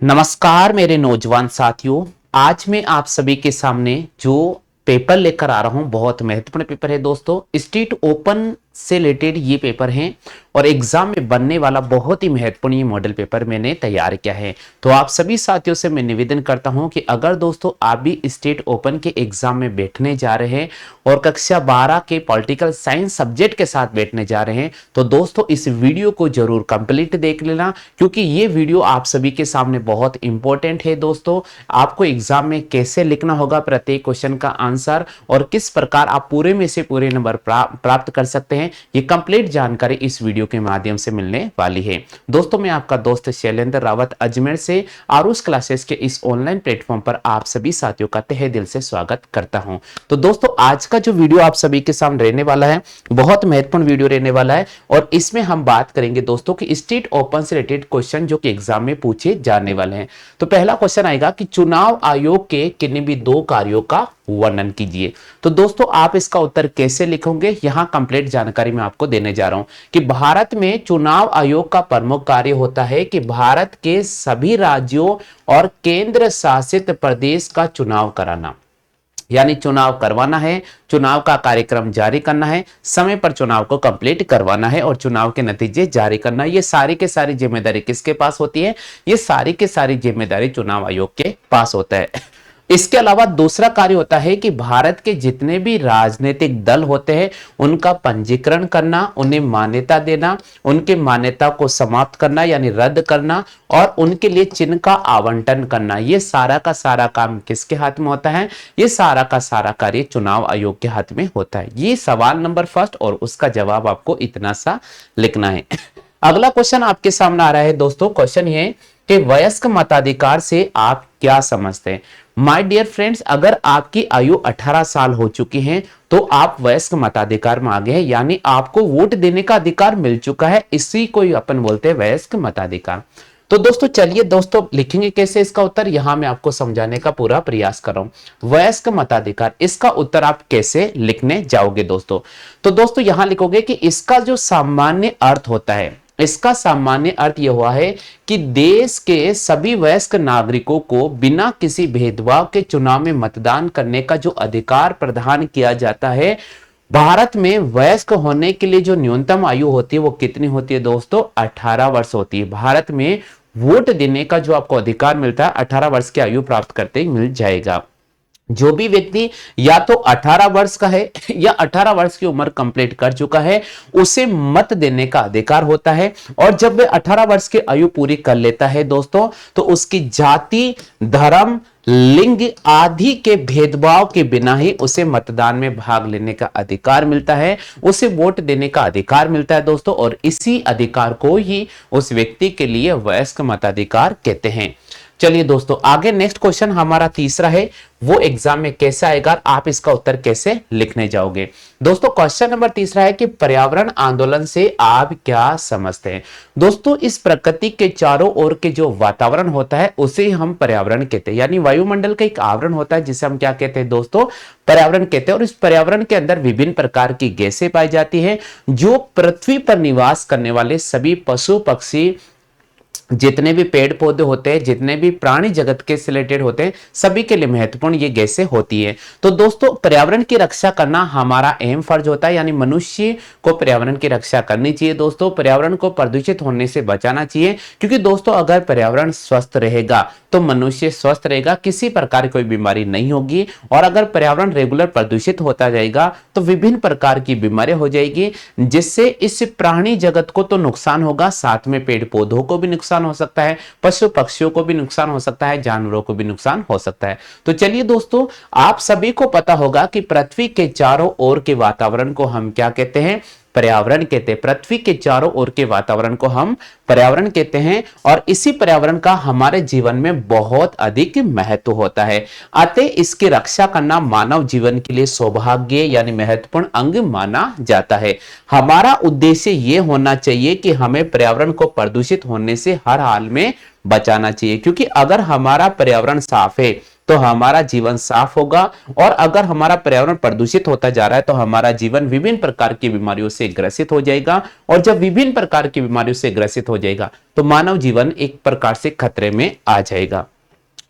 नमस्कार मेरे नौजवान साथियों। आज मैं आप सभी के सामने जो पेपर लेकर आ रहा हूं बहुत महत्वपूर्ण पेपर है दोस्तों। स्टेट ओपन से रिलेटेड ये पेपर हैं और एग्जाम में बनने वाला बहुत ही महत्वपूर्ण ये मॉडल पेपर मैंने तैयार किया है। तो आप सभी साथियों से मैं निवेदन करता हूं कि अगर दोस्तों आप भी स्टेट ओपन के एग्जाम में बैठने जा रहे हैं और कक्षा 12 के पॉलिटिकल साइंस सब्जेक्ट के साथ बैठने जा रहे हैं तो दोस्तों इस वीडियो को जरूर कंप्लीट देख लेना, क्योंकि ये वीडियो आप सभी के सामने बहुत इंपॉर्टेंट है दोस्तों। आपको एग्जाम में कैसे लिखना होगा प्रत्येक क्वेश्चन का आंसर और किस प्रकार आप पूरे में से पूरे नंबर प्राप्त कर सकते हैं, ये कंप्लीट जानकारी इस वीडियो के माध्यम से मिलने वाली है। दोस्तों मैं आपका दोस्त शैलेंद्र रावत अजमेर से आरुष क्लासेस के इस ऑनलाइन प्लेटफॉर्म पर आप सभी साथियों का तहे दिल से स्वागत करता हूं। तो दोस्तों आज का जो वीडियो आप सभी के सामने रहने वाला है बहुत महत्वपूर्ण वीडियो रहने वाला है और इसमें हम बात करेंगे दोस्तों कि स्टेट ओपन से रिलेटेड क्वेश्चन जो कि एग्जाम में पूछे जाने वाले हैं। तो पहला क्वेश्चन आएगा कि चुनाव आयोग के किन्हीं भी दो कार्यों का वर्णन कीजिए। तो दोस्तों आप इसका उत्तर कैसे लिखोगे, यहां कंप्लीट जानकारी मैं आपको देने जा रहा हूं कि भारत में चुनाव आयोग का प्रमुख कार्य होता है कि भारत के सभी राज्यों और केंद्र शासित प्रदेश का चुनाव कराना, यानी चुनाव करवाना है, चुनाव का कार्यक्रम जारी करना है, समय पर चुनाव को कंप्लीट करवाना है और चुनाव के नतीजे जारी करना है। ये सारी के सारी जिम्मेदारी किसके पास होती है? ये सारी के सारी जिम्मेदारी चुनाव आयोग के पास होता है। इसके अलावा दूसरा कार्य होता है कि भारत के जितने भी राजनीतिक दल होते हैं उनका पंजीकरण करना, उन्हें मान्यता देना, उनके मान्यता को समाप्त करना यानी रद्द करना और उनके लिए चिन्ह का आवंटन करना। ये सारा का सारा काम किसके हाथ में होता है? ये सारा का सारा कार्य चुनाव आयोग के हाथ में होता है। ये सवाल नंबर फर्स्ट और उसका जवाब आपको इतना सा लिखना है। अगला क्वेश्चन आपके सामने आ रहा है दोस्तों। क्वेश्चन ये कि वयस्क मताधिकार से आप क्या समझते हैं? माय डियर फ्रेंड्स, अगर आपकी आयु 18 साल हो चुकी है तो आप वयस्क मताधिकार में आ गए हैं, यानी आपको वोट देने का अधिकार मिल चुका है। इसी को अपन बोलते हैं वयस्क मताधिकार। तो दोस्तों चलिए दोस्तों लिखेंगे कैसे इसका उत्तर, यहां मैं आपको समझाने का पूरा प्रयास कर रहा हूं। वयस्क मताधिकार, इसका उत्तर आप कैसे लिखने जाओगे दोस्तों? तो दोस्तों यहां लिखोगे कि इसका जो सामान्य अर्थ होता है, इसका सामान्य अर्थ यह हुआ है कि देश के सभी वयस्क नागरिकों को बिना किसी भेदभाव के चुनाव में मतदान करने का जो अधिकार प्रदान किया जाता है। भारत में वयस्क होने के लिए जो न्यूनतम आयु होती है वो कितनी होती है दोस्तों? 18 वर्ष होती है। भारत में वोट देने का जो आपको अधिकार मिलता है 18 वर्ष की आयु प्राप्त करते ही मिल जाएगा। जो भी व्यक्ति या तो 18 वर्ष का है या 18 वर्ष की उम्र कंप्लीट कर चुका है उसे मत देने का अधिकार होता है। और जब वह 18 वर्ष की आयु पूरी कर लेता है दोस्तों तो उसकी जाति, धर्म, लिंग आदि के भेदभाव के बिना ही उसे मतदान में भाग लेने का अधिकार मिलता है, उसे वोट देने का अधिकार मिलता है दोस्तों। और इसी अधिकार को ही उस व्यक्ति के लिए वयस्क मताधिकार कहते हैं। चलिए दोस्तों आगे नेक्स्ट क्वेश्चन हमारा तीसरा है, वो एग्जाम में कैसे आएगा, आप इसका उत्तर कैसे लिखने जाओगे? दोस्तों क्वेश्चन नंबर तीसरा है कि पर्यावरण आंदोलन से आप क्या समझते हैं? दोस्तों इस प्रकृति के चारों ओर के जो वातावरण होता है उसे हम पर्यावरण कहते हैं, यानी वायुमंडल का एक आवरण होता है जिसे हम क्या कहते हैं दोस्तों? पर्यावरण कहते हैं। और इस पर्यावरण के अंदर विभिन्न प्रकार की गैसें पाई जाती है जो पृथ्वी पर निवास करने वाले सभी पशु पक्षी, जितने भी पेड़ पौधे होते हैं, जितने भी प्राणी जगत के रिलेटेड होते हैं, सभी के लिए महत्वपूर्ण ये गैसें होती है। तो दोस्तों पर्यावरण की रक्षा करना हमारा अहम फर्ज होता है, यानी मनुष्य को पर्यावरण की रक्षा करनी चाहिए दोस्तों। पर्यावरण को प्रदूषित होने से बचाना चाहिए, क्योंकि दोस्तों अगर पर्यावरण स्वस्थ रहेगा तो मनुष्य स्वस्थ रहेगा, किसी प्रकार की कोई बीमारी नहीं होगी। और अगर पर्यावरण रेगुलर प्रदूषित होता जाएगा तो विभिन्न प्रकार की बीमारियां हो जाएगी, जिससे इस प्राणी जगत को तो नुकसान होगा, साथ में पेड़ पौधों को भी नुकसान हो सकता है, पशु पक्षियों को भी नुकसान हो सकता है, जानवरों को भी नुकसान हो सकता है। तो चलिए दोस्तों आप सभी को पता होगा कि पृथ्वी के चारों ओर के वातावरण को हम क्या कहते हैं? पर्यावरण कहते हैं। पृथ्वी के चारों ओर के वातावरण को हम पर्यावरण कहते हैं और इसी पर्यावरण का हमारे जीवन में बहुत अधिक महत्व होता है। अतः इसकी रक्षा करना मानव जीवन के लिए सौभाग्य यानी महत्वपूर्ण अंग माना जाता है। हमारा उद्देश्य यह होना चाहिए कि हमें पर्यावरण को प्रदूषित होने से हर हाल में बचाना चाहिए, क्योंकि अगर हमारा पर्यावरण साफ है तो हमारा जीवन साफ होगा। और अगर हमारा पर्यावरण प्रदूषित होता जा रहा है तो हमारा जीवन विभिन्न प्रकार की बीमारियों से ग्रसित हो जाएगा। और जब विभिन्न प्रकार की बीमारियों से ग्रसित हो जाएगा तो मानव जीवन एक प्रकार से खतरे में आ जाएगा।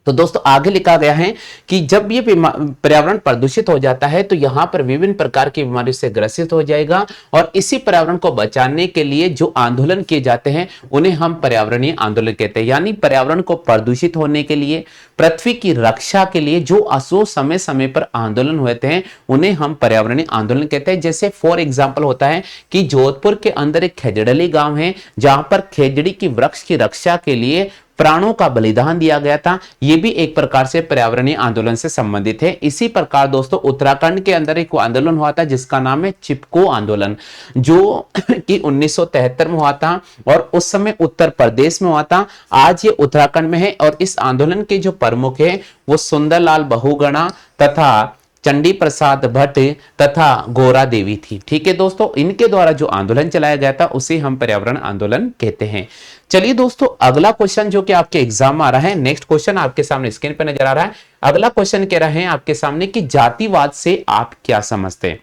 तो दोस्तों आगे लिखा गया है कि जब ये पर्यावरण प्रदूषित हो जाता है तो यहां पर विभिन्न प्रकार की बीमारियों से ग्रसित हो जाएगा। और इसी पर्यावरण को बचाने के लिए जो आंदोलन किए जाते हैं उन्हें हम पर्यावरणीय आंदोलन कहते हैं। यानी पर्यावरण को प्रदूषित होने के लिए, पृथ्वी की रक्षा के लिए जो असो समय समय पर आंदोलन होते हैं उन्हें हम पर्यावरणीय आंदोलन कहते हैं। जैसे फॉर एग्जाम्पल होता है कि जोधपुर के अंदर एक खेजड़ली गांव है जहां पर खेजड़ी की वृक्ष की रक्षा के लिए प्राणों का बलिदान दिया गया था। यह भी एक प्रकार से पर्यावरणीय आंदोलन से संबंधित है। इसी प्रकार दोस्तों उत्तराखंड के अंदर एक आंदोलन हुआ था जिसका नाम है चिपको आंदोलन, जो कि 1973 में हुआ था और उस समय उत्तर प्रदेश में हुआ था। आज ये उत्तराखंड में है और इस आंदोलन के जो प्रमुख है वो सुंदरलाल बहुगुणा तथा चंडी प्रसाद भट्ट तथा गोरा देवी थी। ठीक है दोस्तों, इनके द्वारा जो आंदोलन चलाया गया था उसे हम पर्यावरण आंदोलन कहते हैं। चलिए दोस्तों अगला क्वेश्चन जो कि आपके एग्जाम में आ रहा है, नेक्स्ट क्वेश्चन आपके सामने स्क्रीन पर नजर आ रहा है। अगला क्वेश्चन कह रहे हैं आपके सामने कि जातिवाद से आप क्या समझते हैं।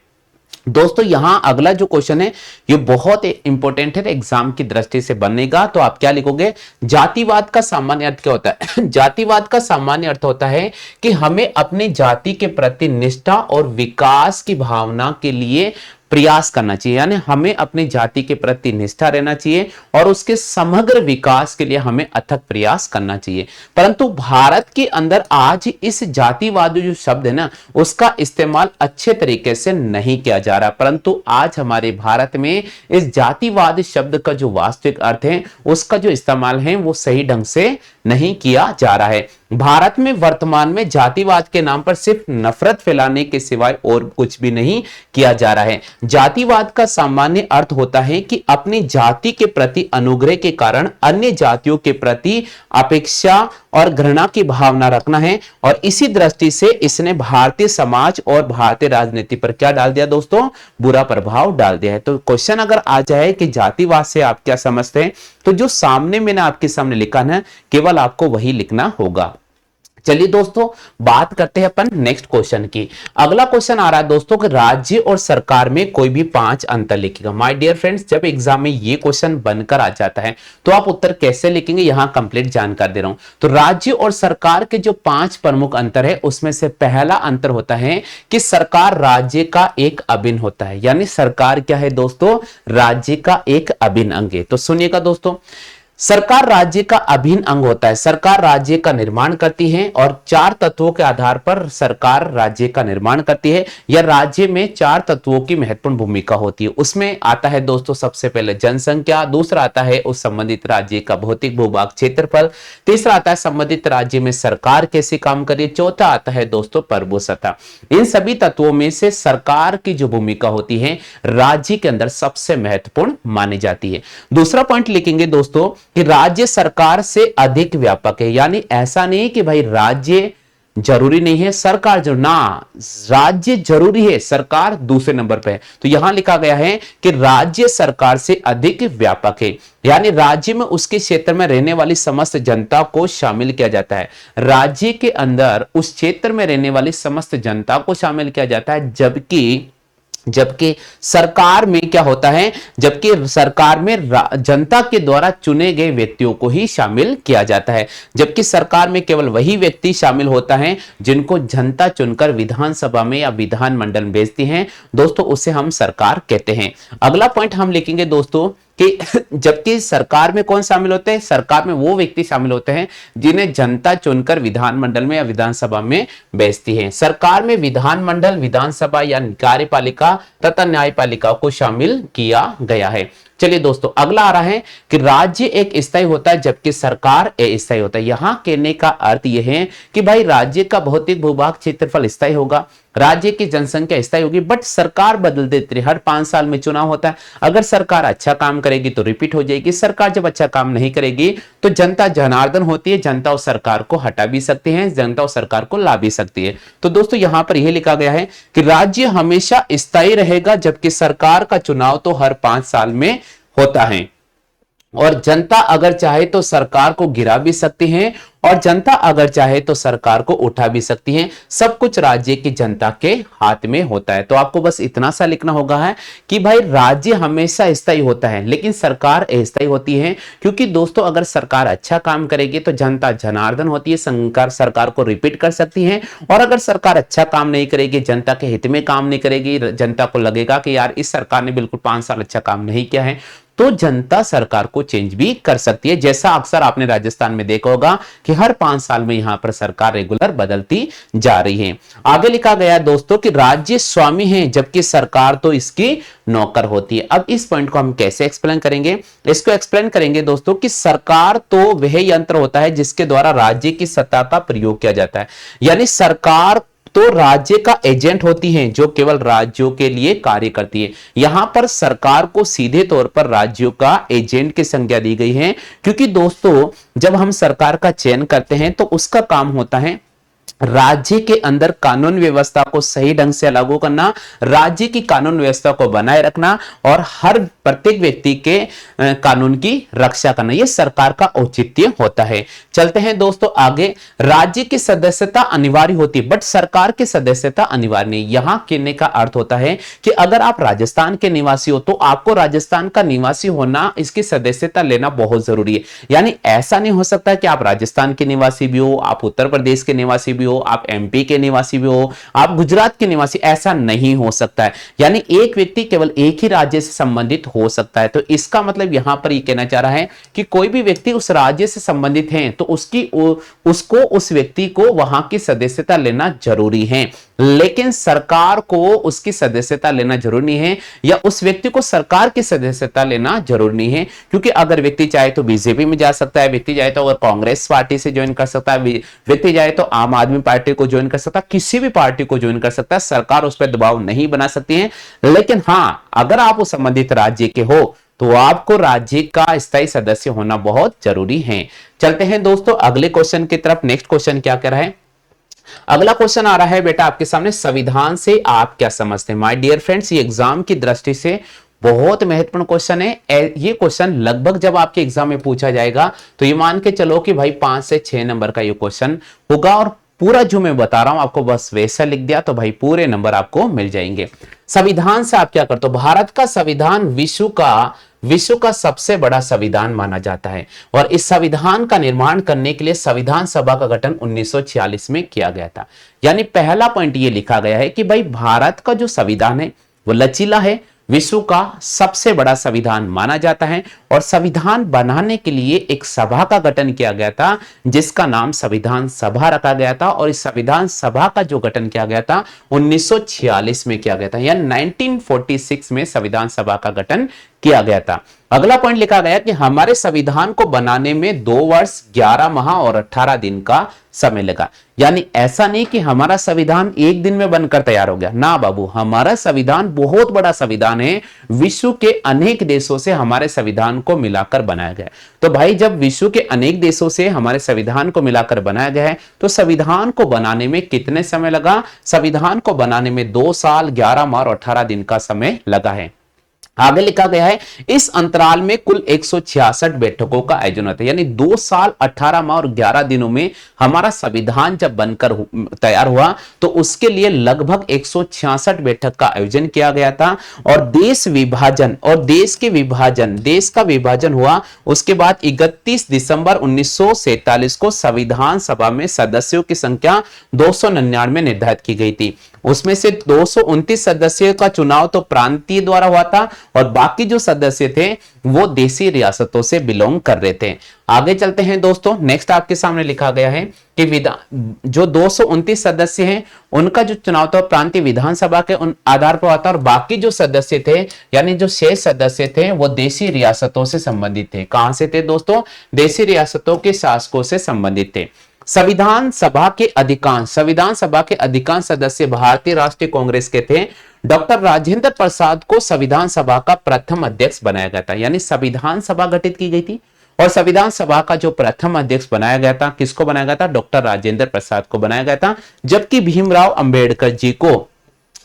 दोस्तों यहां अगला जो क्वेश्चन है ये बहुत इंपॉर्टेंट है, एग्जाम की दृष्टि से बनेगा। तो आप क्या लिखोगे, जातिवाद का सामान्य अर्थ क्या होता है। जातिवाद का सामान्य अर्थ होता है कि हमें अपने जाति के प्रति निष्ठा और विकास की भावना के लिए प्रयास करना चाहिए। यानी हमें अपनी जाति के प्रति निष्ठा रहना चाहिए और उसके समग्र विकास के लिए हमें अथक प्रयास करना चाहिए। परंतु भारत के अंदर आज इस जातिवाद जो शब्द है ना उसका इस्तेमाल अच्छे तरीके से नहीं किया जा रहा। परंतु आज हमारे भारत में इस जातिवाद शब्द का जो वास्तविक अर्थ है उसका जो इस्तेमाल है वो सही ढंग से नहीं किया जा रहा है। भारत में वर्तमान में जातिवाद के नाम पर सिर्फ नफरत फैलाने के सिवाय और कुछ भी नहीं किया जा रहा है। जातिवाद का सामान्य अर्थ होता है कि अपनी जाति के प्रति अनुग्रह के कारण अन्य जातियों के प्रति अपेक्षा और घृणा की भावना रखना है। और इसी दृष्टि से इसने भारतीय समाज और भारतीय राजनीति पर क्या डाल दिया दोस्तों, बुरा प्रभाव डाल दिया है। तो क्वेश्चन अगर आ जाए कि जातिवाद से आप क्या समझते हैं तो जो सामने मैंने आपके सामने लिखा है केवल आपको वही लिखना होगा। चलिए दोस्तों बात करते हैं अपन नेक्स्ट क्वेश्चन की। अगला क्वेश्चन आ रहा है दोस्तों कि राज्य और सरकार में कोई भी 5 अंतर लिखेगा। माय डियर फ्रेंड्स, जब एग्जाम में ये क्वेश्चन बनकर आ जाता है तो आप उत्तर कैसे लिखेंगे यहां कंप्लीट जानकारी दे रहा हूं। तो राज्य और सरकार के जो 5 प्रमुख अंतर है उसमें से पहला अंतर होता है कि सरकार राज्य का एक अभिन्न होता है। यानी सरकार क्या है दोस्तों, राज्य का एक अभिन्न अंग है। तो सुनिएगा दोस्तों, सरकार राज्य का अभिन्न अंग होता है। सरकार राज्य का निर्माण करती है और 4 तत्वों के आधार पर सरकार राज्य का निर्माण करती है। यह राज्य में 4 तत्वों की महत्वपूर्ण भूमिका होती है। उसमें आता है दोस्तों सबसे पहले जनसंख्या, दूसरा आता है उस संबंधित राज्य का भौतिक भूभाग क्षेत्रफल, तीसरा आता है संबंधित राज्य में सरकार कैसे काम कर रही है, चौथा आता है दोस्तों प्रभुसत्ता। इन सभी तत्वों में से सरकार की जो भूमिका होती है राज्य के अंदर सबसे महत्वपूर्ण मानी जाती है। दूसरा पॉइंट लिखेंगे दोस्तों कि राज्य सरकार से अधिक व्यापक है। यानी ऐसा नहीं कि भाई राज्य जरूरी नहीं है, सरकार जो ना, राज्य जरूरी है, सरकार दूसरे नंबर पे है। तो यहां लिखा गया है कि राज्य सरकार से अधिक व्यापक है। यानी राज्य में उसके क्षेत्र में रहने वाली समस्त जनता को शामिल किया जाता है। राज्य के अंदर उस क्षेत्र में रहने वाली समस्त जनता को शामिल किया जाता है। जबकि सरकार में क्या होता है, जबकि सरकार में जनता के द्वारा चुने गए व्यक्तियों को ही शामिल किया जाता है। जबकि सरकार में केवल वही व्यक्ति शामिल होता है जिनको जनता चुनकर विधानसभा में या विधानमंडल में भेजती है दोस्तों, उसे हम सरकार कहते हैं। अगला पॉइंट हम लिखेंगे दोस्तों कि जबकि सरकार में कौन शामिल होते हैं, सरकार में वो व्यक्ति शामिल होते हैं जिन्हें जनता चुनकर विधानमंडल में या विधानसभा में भेजती है। सरकार में विधानमंडल, विधानसभा या कार्यपालिका तथा न्यायपालिका को शामिल किया गया है। चलिए दोस्तों अगला आ रहा है कि राज्य एक स्थायी होता है जबकि सरकार अस्थायी होता है। यहां कहने का अर्थ यह है कि भाई राज्य का भौतिक भूभाग क्षेत्रफल स्थायी होगा, राज्य की जनसंख्या स्थायी होगी, बट सरकार बदल देती है। हर 5 साल में चुनाव होता है। अगर सरकार अच्छा काम करेगी तो रिपीट हो जाएगी, सरकार जब अच्छा काम नहीं करेगी तो जनता जनार्दन होती है, जनता उस सरकार को हटा भी सकती है, जनता उस सरकार को ला भी सकती है। तो दोस्तों यहां पर यह लिखा गया है कि राज्य हमेशा स्थायी रहेगा जबकि सरकार का चुनाव तो हर 5 साल में होता है। और जनता अगर चाहे तो सरकार को गिरा भी सकती है और जनता अगर चाहे तो सरकार को उठा भी सकती है। सब कुछ राज्य की जनता के हाथ में होता है। तो आपको बस इतना सा लिखना होगा है कि भाई राज्य हमेशा स्थायी होता है लेकिन सरकार अस्थायी होती है, क्योंकि दोस्तों अगर सरकार अच्छा काम करेगी तो जनता जनार्दन होती है, सरकार को रिपीट कर सकती है। और अगर सरकार अच्छा काम नहीं करेगी, जनता के हित में काम नहीं करेगी, जनता को लगेगा कि यार इस सरकार ने बिल्कुल 5 साल अच्छा काम नहीं किया है, तो जनता सरकार को चेंज भी कर सकती है। जैसा अक्सर आपने राजस्थान में देखा होगा कि हर 5 साल में यहां पर सरकार रेगुलर बदलती जा रही है। आगे लिखा गया दोस्तों कि राज्य स्वामी है जबकि सरकार तो इसकी नौकर होती है। अब इस पॉइंट को हम कैसे एक्सप्लेन करेंगे? इसको एक्सप्लेन करेंगे दोस्तों कि सरकार तो वह यंत्र होता है जिसके द्वारा राज्य की सत्ता का प्रयोग किया जाता है, यानी सरकार तो राज्य का एजेंट होती है जो केवल राज्यों के लिए कार्य करती है। यहां पर सरकार को सीधे तौर पर राज्यों का एजेंट की संज्ञा दी गई है, क्योंकि दोस्तों जब हम सरकार का चयन करते हैं तो उसका काम होता है राज्य के अंदर कानून व्यवस्था को सही ढंग से लागू करना, राज्य की कानून व्यवस्था को बनाए रखना और हर प्रत्येक व्यक्ति के कानून की रक्षा करना, यह सरकार का औचित्य होता है। चलते हैं दोस्तों आगे। राज्य की सदस्यता अनिवार्य होती है बट सरकार की सदस्यता अनिवार्य नहीं। यहां कहने का अर्थ होता है कि अगर आप राजस्थान के निवासी हो तो आपको राजस्थान का निवासी होना, इसकी सदस्यता लेना बहुत जरूरी है। यानी ऐसा नहीं हो सकता कि आप राजस्थान के निवासी भी हो, आप उत्तर प्रदेश के निवासी भी हो, आप एमपी के निवासी भी हो, आप गुजरात के निवासी, ऐसा नहीं हो सकता है। यानी एक व्यक्ति केवल एक ही राज्य से संबंधित हो सकता है। तो इसका मतलब यहां पर यह कहना चाह रहा है कि कोई भी व्यक्ति उस राज्य से संबंधित है तो उसको उस व्यक्ति को वहां की सदस्यता लेना जरूरी है, लेकिन सरकार को उसकी सदस्यता लेना जरूरी नहीं है या उस व्यक्ति को सरकार की सदस्यता लेना जरूरी नहीं है। क्योंकि अगर व्यक्ति चाहे तो बीजेपी में जा सकता है, व्यक्ति चाहे तो अगर कांग्रेस पार्टी से ज्वाइन कर सकता है, व्यक्ति चाहे तो आम आदमी पार्टी को ज्वाइन कर सकता है, किसी भी पार्टी को ज्वाइन कर सकता है, सरकार उस पर दबाव नहीं बना सकती है। लेकिन हां, अगर आप उस संबंधित राज्य के हो तो आपको राज्य का स्थायी सदस्य होना बहुत जरूरी है। चलते हैं दोस्तों अगले क्वेश्चन की तरफ। नेक्स्ट क्वेश्चन क्या कह रहा है? अगला क्वेश्चन आ रहा है बेटा आपके सामने, संविधान से आप क्या समझते हैं? माय डियर फ्रेंड्स, ये एग्जाम की दृष्टि से बहुत महत्वपूर्ण क्वेश्चन है। ये क्वेश्चन लगभग जब आपके एग्जाम में पूछा जाएगा तो ये मान के चलो कि भाई 5 से 6 नंबर का ये क्वेश्चन होगा और पूरा जो मैं बता रहा हूं आपको बस वैसा लिख दिया तो भाई पूरे नंबर आपको मिल जाएंगे। संविधान से आप क्या करते हो? भारत का संविधान विश्व का सबसे बड़ा संविधान माना जाता है और इस संविधान का निर्माण करने के लिए संविधान सभा का गठन 1946 में किया गया था। यानी पहला पॉइंट ये लिखा गया है कि भाई भारत का जो संविधान है वो लचीला है, विश्व का सबसे बड़ा संविधान माना जाता है और संविधान बनाने के लिए एक सभा का गठन किया गया था जिसका नाम संविधान सभा रखा गया था और इस संविधान सभा का जो गठन किया गया था 1946 में किया गया था, यानी 1946 में संविधान सभा का गठन किया गया था। अगला पॉइंट लिखा गया कि हमारे संविधान को बनाने में 2 वर्ष 11 माह और 18 दिन का समय लगा। यानी ऐसा नहीं कि हमारा संविधान एक दिन में बनकर तैयार हो गया, ना बाबू, हमारा संविधान बहुत बड़ा संविधान है, विश्व के अनेक देशों से हमारे संविधान को मिलाकर बनाया गया। तो भाई जब विश्व के अनेक देशों से हमारे संविधान को मिलाकर बनाया गया है तो संविधान को बनाने में कितने समय लगा? संविधान को बनाने में 2 साल 11 माह और 18 दिन का समय लगा है। आगे लिखा गया है इस अंतराल में कुल 166 बैठकों का आयोजन होता है, यानी 2 साल 18 माह और 11 दिनों में हमारा संविधान जब बनकर तैयार हुआ तो उसके लिए लगभग 166 बैठक का आयोजन किया गया था। और देश का विभाजन हुआ उसके बाद 31 दिसंबर 1947 को संविधान सभा में सदस्यों की संख्या 299 निर्धारित की गई थी। उसमें से 229 सदस्यों का चुनाव तो प्रांतीय द्वारा हुआ था और बाकी जो सदस्य थे वो देशी रियासतों से बिलोंग कर रहे थे। आगे चलते हैं दोस्तों। नेक्स्ट आपके सामने लिखा गया है कि जो 229 सदस्य हैं उनका जो चुनाव था प्रांतीय विधानसभा के उन आधार पर हुआ था और बाकी जो सदस्य थे यानी जो 6 सदस्य थे वो देशी रियासतों से संबंधित थे। कहां से थे दोस्तों? देशी रियासतों के शासकों से संबंधित थे। संविधान सभा के अधिकांश सदस्य भारतीय राष्ट्रीय कांग्रेस के थे। डॉक्टर राजेंद्र प्रसाद को संविधान सभा का प्रथम अध्यक्ष बनाया गया था, यानी संविधान सभा गठित की गई थी और संविधान सभा का जो प्रथम अध्यक्ष बनाया गया था, किसको बनाया गया था? डॉक्टर राजेंद्र प्रसाद को बनाया गया था। जबकि भीमराव अंबेडकर जी को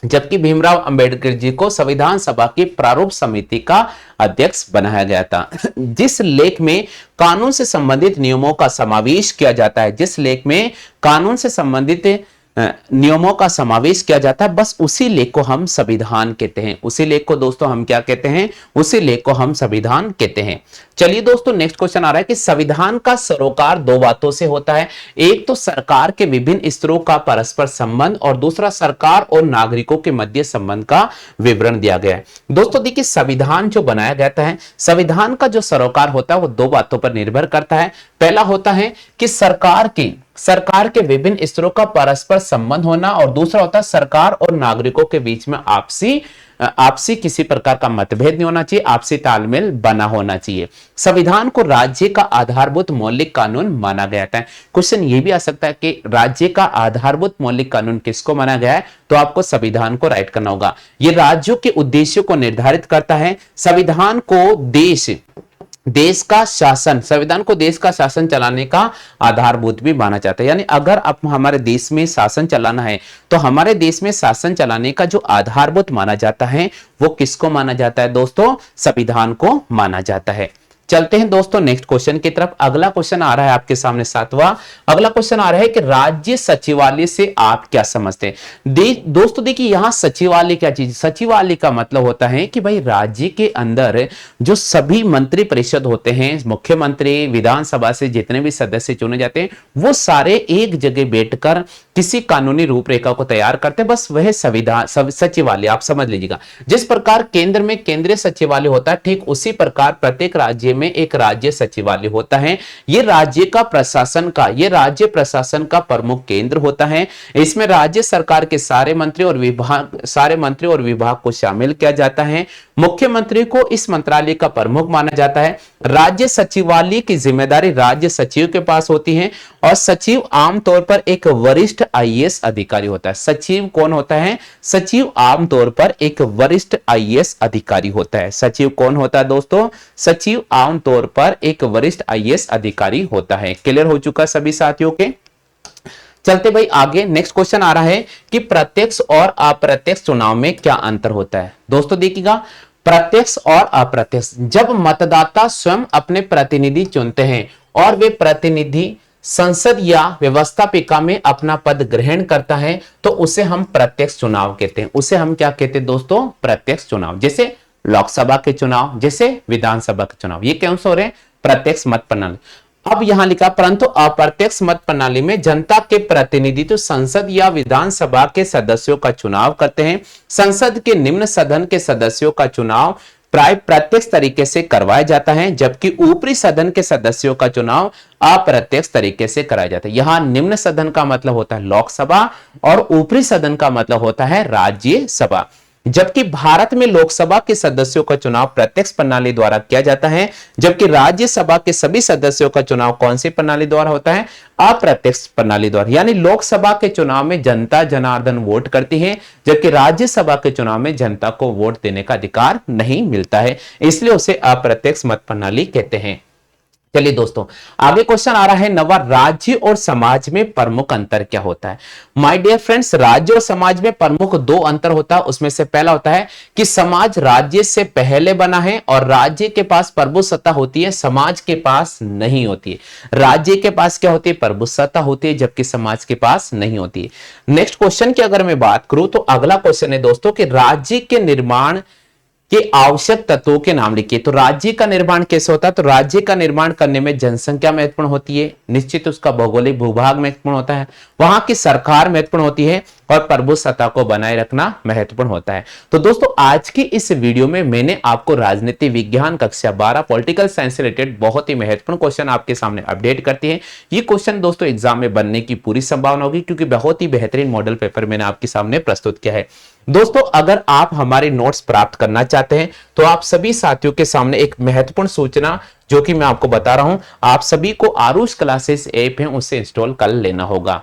जबकि भीमराव अंबेडकर जी को संविधान सभा की प्रारूप समिति का अध्यक्ष बनाया गया था। जिस लेख में कानून से संबंधित नियमों का समावेश किया जाता है, जिस लेख में कानून से संबंधित नियमों का समावेश किया जाता है, बस उसी लेख को हम संविधान कहते हैं। उसी लेख को दोस्तों हम क्या कहते हैं? उसी लेख को हम संविधान कहते हैं। चलिए दोस्तों, नेक्स्ट क्वेश्चन आ रहा है कि संविधान का सरोकार दो बातों से होता है। एक तो सरकार के विभिन्न स्तरों का परस्पर संबंध, और दूसरा सरकार और नागरिकों के मध्य संबंध का विवरण दिया गया है। दोस्तों देखिए, संविधान जो बनाया गया है, संविधान का जो सरोकार होता है वो दो बातों पर निर्भर करता है। पहला होता है कि सरकार के विभिन्न स्तरों का परस्पर संबंध होना, और दूसरा होता है सरकार और नागरिकों के बीच में आपसी किसी प्रकार का मतभेद नहीं होना चाहिए, आपसी तालमेल बना होना चाहिए। संविधान को राज्य का आधारभूत मौलिक कानून माना गया है। क्वेश्चन ये भी आ सकता है कि राज्य का आधारभूत मौलिक कानून किसको माना गया है? तो आपको संविधान को राइट करना होगा। ये राज्यों के उद्देश्यों को निर्धारित करता है। संविधान को देश का शासन, संविधान को देश का शासन चलाने का आधारभूत भी माना जाता है। यानी अगर आप हमारे देश में शासन चलाना है तो हमारे देश में शासन चलाने का जो आधारभूत माना जाता है वो किसको माना जाता है दोस्तों? संविधान को माना जाता है। चलते हैं दोस्तों नेक्स्ट क्वेश्चन की तरफ। अगला क्वेश्चन आ रहा है आपके सामने 7वां। अगला क्वेश्चन आ रहा है कि राज्य सचिवालय से आप क्या समझते हैं? दोस्तों देखिए, यहां सचिवालय क्या चीज? सचिवालय का मतलब होता है कि भाई राज्य के अंदर जो सभी मंत्री परिषद होते हैं, मुख्यमंत्री, विधानसभा से जितने भी सदस्य चुने जाते हैं, वो सारे एक जगह बैठकर किसी कानूनी रूपरेखा को तैयार करते हैं। बस वह सचिवालय आप समझ लीजिएगा। जिस प्रकार केंद्र में केंद्रीय सचिवालय होता है, ठीक उसी प्रकार प्रत्येक राज्य में एक राज्य सचिवालय होता है। ये राज्य प्रशासन का प्रमुख केंद्र होता है। इसमें राज्य सरकार के सारे मंत्री और विभाग को शामिल किया जाता है। मुख्यमंत्री को इस मंत्रालय का प्रमुख माना जाता है। राज्य सचिवालय की जिम्मेदारी राज्य सचिव के पास होती है, और सचिव आमतौर पर एक वरिष्ठ आईएएस अधिकारी होता है। सचिव कौन होता है? सचिव आमतौर पर एक वरिष्ठ आईएएस अधिकारी होता है। सचिव कौन होता है दोस्तों? सचिव आमतौर पर एक वरिष्ठ आईएएस अधिकारी होता है। क्लियर हो चुका सभी साथियों के? चलते भाई आगे। नेक्स्ट क्वेश्चन आ रहा है कि प्रत्यक्ष और अप्रत्यक्ष चुनाव में क्या अंतर होता है? दोस्तों देखिएगा, प्रत्यक्ष और अप्रत्यक्ष, जब मतदाता स्वयं अपने प्रतिनिधि चुनते हैं और वे प्रतिनिधि संसद या व्यवस्थापिका में अपना पद ग्रहण करता है, तो उसे हम प्रत्यक्ष चुनाव कहते हैं। उसे हम क्या कहते हैं दोस्तों? प्रत्यक्ष चुनाव। जैसे लोकसभा के चुनाव, जैसे विधानसभा के चुनाव, ये कौन से हो रहे हैं? प्रत्यक्ष मत प्रणाली। अब यहां लिखा, परंतु अप्रत्यक्ष मत प्रणाली में जनता के प्रतिनिधि तो संसद या विधानसभा के सदस्यों का चुनाव करते हैं। संसद के निम्न सदन के सदस्यों का चुनाव प्राय प्रत्यक्ष तरीके से करवाया जाता है, जबकि ऊपरी सदन के सदस्यों का चुनाव अप्रत्यक्ष तरीके से कराया जाता है। यहां निम्न सदन का मतलब होता है लोकसभा, और ऊपरी सदन का मतलब होता है राज्यसभा। जबकि भारत में लोकसभा के सदस्यों का चुनाव प्रत्यक्ष प्रणाली द्वारा किया जाता है, जबकि राज्यसभा के सभी सदस्यों का चुनाव कौन सी प्रणाली द्वारा होता है? अप्रत्यक्ष प्रणाली द्वारा। यानी लोकसभा के चुनाव में जनता जनार्दन वोट करती है, जबकि राज्यसभा के चुनाव में जनता को वोट देने का अधिकार नहीं मिलता है, इसलिए उसे अप्रत्यक्ष मत प्रणाली कहते हैं। चलिए दोस्तों, आगे क्वेश्चन आ रहा है 9वां, राज्य और समाज में प्रमुख अंतर क्या होता है? माय डियर फ्रेंड्स, राज्य और समाज में प्रमुख दो अंतर होता है। उसमें से पहला होता है कि समाज राज्य से पहले बना है, और राज्य के पास प्रभुसत्ता होती है, समाज के पास नहीं होती है। राज्य के पास क्या होती है? प्रभुसत्ता होती है, जबकि समाज के पास नहीं होती है। नेक्स्ट क्वेश्चन की अगर मैं बात करूं तो अगला क्वेश्चन है दोस्तों कि राज्य के निर्माण के आवश्यक तत्वों के नाम लिखिए। तो राज्य का निर्माण कैसे होता है? तो राज्य का निर्माण करने में जनसंख्या महत्वपूर्ण होती है, निश्चित उसका भौगोलिक भूभाग महत्वपूर्ण होता है, वहां की सरकार महत्वपूर्ण होती है, और प्रभुसत्ता को बनाए रखना महत्वपूर्ण होता है। तो दोस्तों आज की इस वीडियो में मैंने आपको राजनीति विज्ञान कक्षा 12 पॉलिटिकल साइंस से रिलेटेड बहुत ही महत्वपूर्ण क्वेश्चन आपके सामने अपडेट करती है। ये क्वेश्चन दोस्तों एग्जाम में बनने की पूरी संभावना होगी, क्योंकि बहुत ही बेहतरीन मॉडल पेपर मैंने आपके सामने प्रस्तुत किया है। दोस्तों अगर आप हमारे नोट्स प्राप्त करना चाहते हैं तो आप सभी साथियों के सामने एक महत्वपूर्ण सूचना जो कि मैं आपको बता रहा हूं, आप सभी को आरुष क्लासेस ऐप है उससे इंस्टॉल कर लेना होगा।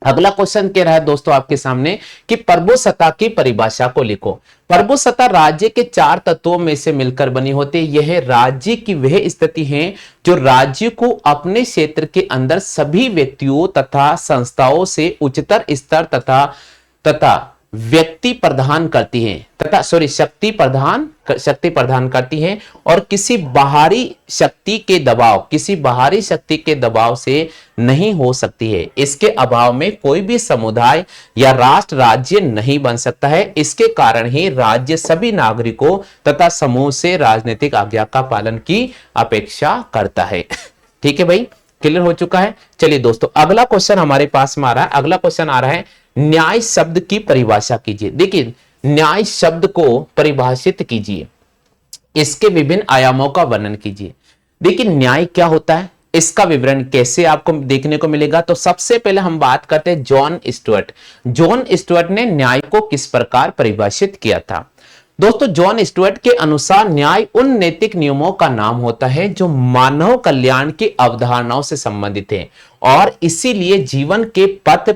अगला क्वेश्चन कह रहा है दोस्तों आपके सामने कि प्रभुसत्ता की परिभाषा को लिखो। प्रभुसत्ता राज्य के 4 तत्वों में से मिलकर बनी होती है। यह राज्य की वह स्थिति है जो राज्य को अपने क्षेत्र के अंदर सभी व्यक्तियों तथा संस्थाओं से उच्चतर स्तर तथा व्यक्ति प्रदान करती है तथा शक्ति प्रदान करती है और किसी बाहरी शक्ति के दबाव से नहीं हो सकती है। इसके अभाव में कोई भी समुदाय या राष्ट्र राज्य नहीं बन सकता है। इसके कारण ही राज्य सभी नागरिकों तथा समूह से राजनीतिक आज्ञा का पालन की अपेक्षा करता है। ठीक है भाई, क्लियर हो चुका है। चलिए दोस्तों, अगला क्वेश्चन हमारे पास में आ रहा है। अगला क्वेश्चन आ रहा है, न्याय शब्द की परिभाषा कीजिए। देखिए, न्याय शब्द को परिभाषित कीजिए, इसके विभिन्न आयामों का वर्णन कीजिए। देखिए, न्याय क्या होता है, इसका विवरण कैसे आपको देखने को मिलेगा। तो सबसे पहले हम बात करते हैं जॉन स्टुअर्ट। जॉन स्टुअर्ट ने न्याय को किस प्रकार परिभाषित किया था। दोस्तों, जॉन स्टुअर्ट के अनुसार न्याय उन नैतिक नियमों का नाम होता है जो मानव कल्याण की अवधारणाओं से संबंधित है और इसीलिए जीवन के पथ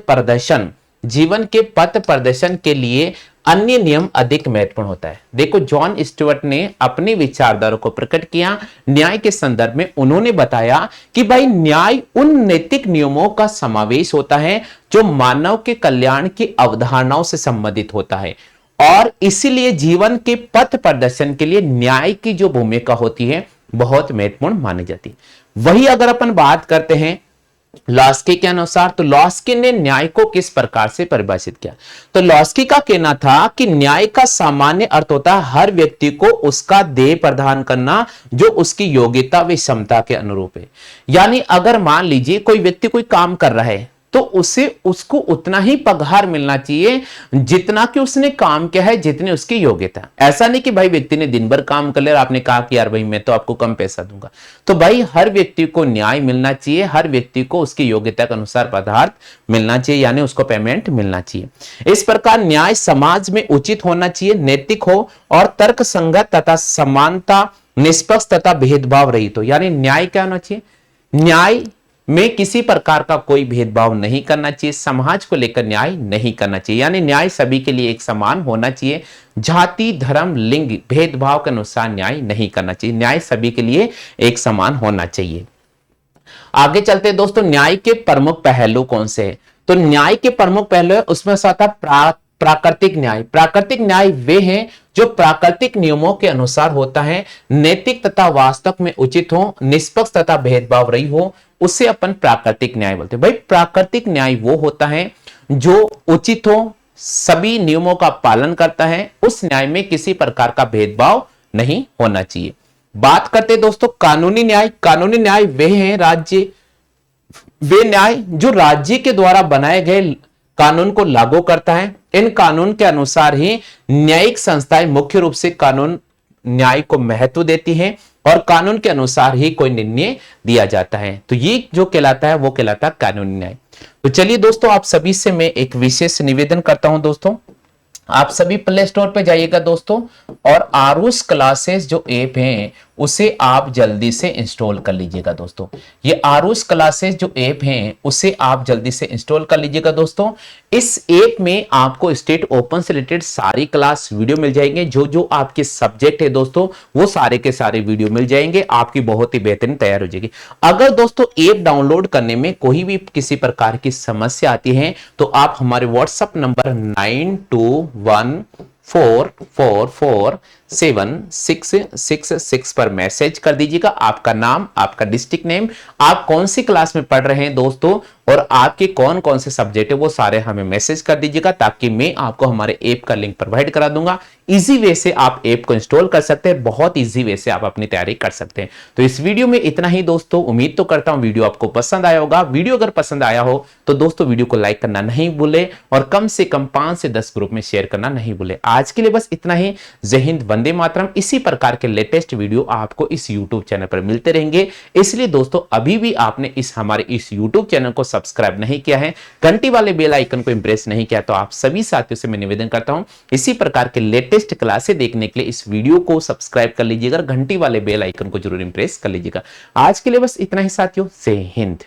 प्रदर्शन के लिए अन्य नियम अधिक महत्वपूर्ण होता है। देखो, जॉन स्टुअर्ट ने अपनी विचारधारा को प्रकट किया न्याय के संदर्भ में। उन्होंने बताया कि भाई, न्याय उन नैतिक नियमों का समावेश होता है जो मानव के कल्याण की अवधारणाओं से संबंधित होता है और इसीलिए जीवन के पथ प्रदर्शन के लिए न्याय की जो भूमिका होती है बहुत महत्वपूर्ण मानी जाती है। वही अगर अपन बात करते हैं लॉस्की के अनुसार, तो लॉस्की ने न्याय को किस प्रकार से परिभाषित किया। तो लॉस्की का कहना था कि न्याय का सामान्य अर्थ होता है हर व्यक्ति को उसका देय प्रदान करना जो उसकी योग्यता व क्षमता के अनुरूप है। यानी अगर मान लीजिए कोई व्यक्ति कोई काम कर रहा है तो उसको उतना ही पगार मिलना चाहिए जितना कि उसने काम किया है, जितनी उसकी योग्यता। ऐसा नहीं कि भाई व्यक्ति ने दिन भर काम कर लिया और आपने कहा कि यार भाई मैं तो आपको कम पैसा दूंगा। तो भाई हर व्यक्ति को न्याय मिलना चाहिए, हर व्यक्ति को उसकी योग्यता के अनुसार पदार्थ मिलना चाहिए, यानी उसको पेमेंट मिलना चाहिए। इस प्रकार न्याय समाज में उचित होना चाहिए, नैतिक हो और तर्क संगत तथा समानता, निष्पक्ष तथा भेदभाव रहित हो। यानी न्याय क्या होना चाहिए, न्याय में किसी प्रकार का कोई भेदभाव नहीं करना चाहिए, समाज को लेकर न्याय नहीं करना चाहिए। यानी न्याय सभी के लिए एक समान होना चाहिए, जाति धर्म लिंग भेदभाव के अनुसार न्याय नहीं करना चाहिए, न्याय सभी के लिए एक समान होना चाहिए। आगे चलते हैं दोस्तों, न्याय के प्रमुख पहलू कौन से हैं। तो न्याय के प्रमुख पहलू है, उसमें आता प्राकृतिक न्याय। प्राकृतिक न्याय वे हैं जो प्राकृतिक नियमों के अनुसार होता है, नैतिक तथा वास्तव में उचित हो, निष्पक्ष तथा भेदभाव रहित हो, उसे अपन प्राकृतिक न्याय बोलते हैं। भाई प्राकृतिक न्याय वो होता है जो उचित हो, सभी नियमों का पालन करता है, उस न्याय में किसी प्रकार का भेदभाव नहीं होना चाहिए। बात करते हैं दोस्तों कानूनी न्याय। कानूनी न्याय वे न्याय जो राज्य के द्वारा बनाए गए कानून को लागू करता है। इन कानून के अनुसार ही न्यायिक संस्थाएं मुख्य रूप से कानून न्याय को महत्व देती हैं और कानून के अनुसार ही कोई निर्णय दिया जाता है। तो ये जो कहलाता है वो कहलाता है कानूनी न्याय। तो चलिए दोस्तों, आप सभी से मैं एक विशेष निवेदन करता हूं दोस्तों, आप सभी प्ले स्टोर पे जाइएगा दोस्तों और आरुष क्लासेस जो ऐप है उसे आप जल्दी से इंस्टॉल कर लीजिएगा दोस्तों। ये आरुष क्लासेस जो ऐप है उसे आप जल्दी से इंस्टॉल कर लीजिएगा दोस्तों। इस ऐप में आपको स्टेट ओपन से रिलेटेड सारी क्लास वीडियो मिल जाएंगे, जो आपके सब्जेक्ट है दोस्तों वो सारे के सारे वीडियो मिल जाएंगे, आपकी बहुत ही बेहतरीन तैयार हो जाएगी। अगर दोस्तों ऐप डाउनलोड करने में कोई भी किसी प्रकार की समस्या आती है तो आप हमारे व्हाट्सएप नंबर 9214447666 पर मैसेज कर दीजिएगा, आपका नाम, आपका डिस्ट्रिक्ट नेम, आप कौन सी क्लास में पढ़ रहे हैं दोस्तों और आपके कौन कौन से सब्जेक्ट है वो सारे हमें मैसेज कर दीजिएगा, ताकि मैं आपको हमारे ऐप का लिंक प्रोवाइड करा दूंगा। इजी वे से आप ऐप को इंस्टॉल कर सकते हैं, बहुत इजी वे से आप अपनी तैयारी कर सकते हैं। तो इस वीडियो में इतना ही दोस्तों, उम्मीद तो करता हूं वीडियो आपको पसंद आया होगा। वीडियो अगर पसंद आया हो तो दोस्तों वीडियो को लाइक करना नहीं भूले और कम से कम 5 से 10 ग्रुप में शेयर करना नहीं भूले। आज के लिए बस इतना ही। जय हिंद, वंदे मातरम। इसी प्रकार के लेटेस्ट वीडियो आपको इस यूट्यूब चैनल पर मिलते रहेंगे, इसलिए दोस्तों अभी भी आपने हमारे इस यूट्यूब चैनल को सब्सक्राइब नहीं किया है, घंटी वाले बेल आइकन को प्रेस नहीं किया, तो आप सभी साथियों से मैं निवेदन करता हूं इसी प्रकार के लेटेस्ट क्लासें देखने के लिए इस वीडियो को सब्सक्राइब कर लीजिएगा, घंटी वाले बेल आइकन को जरूर प्रेस कर लीजिएगा। आज के लिए बस इतना ही साथियों, जय हिंद।